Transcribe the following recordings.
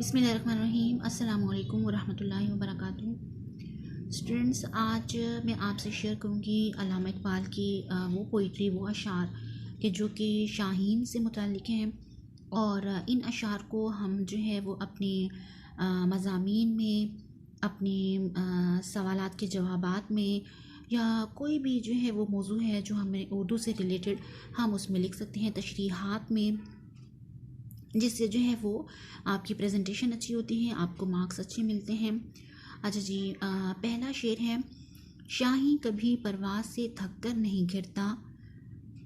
बिस्मिल्लाहिर्रहमानिर्रहीम। अस्सलाम वालेकुम वरहमतुल्लाहि वबरकातुहू। स्टूडेंट्स, आज मैं आपसे शेयर करूँगी अल्लामा इकबाल की वो पोइट्री, वो अशार के जो कि शाहीन से मुताल्लिक़ हैं। और इन अशार को हम जो है वो अपनी मज़ामीन में, अपनी सवालात के जवाबात में, या कोई भी जो है वो मौजू है जो हमें उर्दू से रिलेटेड हम उसमें लिख सकते हैं, तशरीहात में, जिससे जो है वो आपकी प्रेजेंटेशन अच्छी होती है, आपको मार्क्स अच्छे मिलते हैं। अच्छा जी, पहला शेर है, शाही कभी परवाज़ से थक कर नहीं गिरता,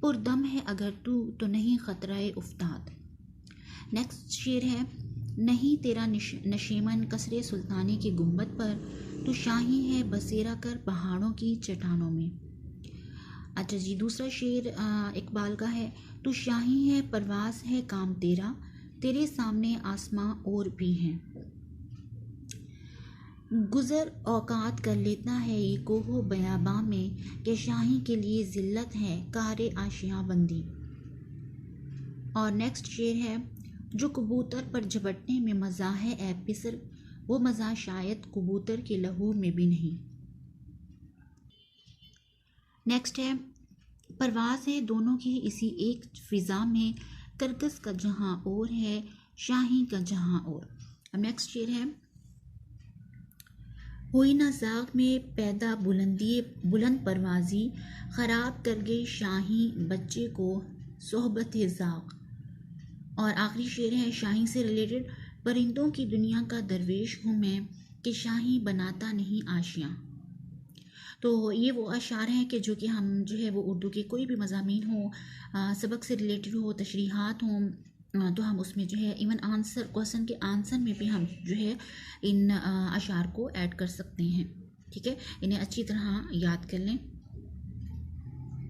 पुरदम है अगर तू तो नहीं ख़तराए उफ्ताद। नेक्स्ट शेर है, नहीं तेरा नशीमन कसरे सुल्तानी की गुंबद पर, तू शाही है बसेरा कर पहाड़ों की चट्टानों में। अच्छा जी, दूसरा शेर इकबाल का है, तू शाही है परवाज़ है काम तेरा, तेरे सामने आसमां और भी हैं। गुज़र औकात कर लेता है ये कोहो बयाबां में, कि शाही के लिए ज़िल्लत है कारे आशियाँ बंदी। और नेक्स्ट शेर है, जो कबूतर पर झपटने में मज़ा है ऐ पिसर, वो मज़ा शायद कबूतर के लहू में भी नहीं। नेक्स्ट है, परवाज़ है दोनों की इसी एक फ़िज़ा में, करकस का जहाँ और है शाही का जहाँ और। अब नेक्स्ट शेर है, हुई ना ज़ाग में पैदा बुलंद परवाज़ी, ख़राब कर गई शाही बच्चे को सोहबत ज़ाग। और आखिरी शेर है शाही से रिलेटेड, परिंदों की दुनिया का दरवेश हूँ मैं, कि शाही बनाता नहीं आशियाँ। तो ये वो अशार हैं कि जो कि हम जो है वो उर्दू के कोई भी मज़ामीन हो, सबक से रिलेटेड हो, तशरीहात हों, तो हम उसमें जो है इवन आंसर, क्वेश्चन के आंसर में भी हम जो है इन अशार को ऐड कर सकते हैं। ठीक है, इन्हें अच्छी तरह याद कर लें।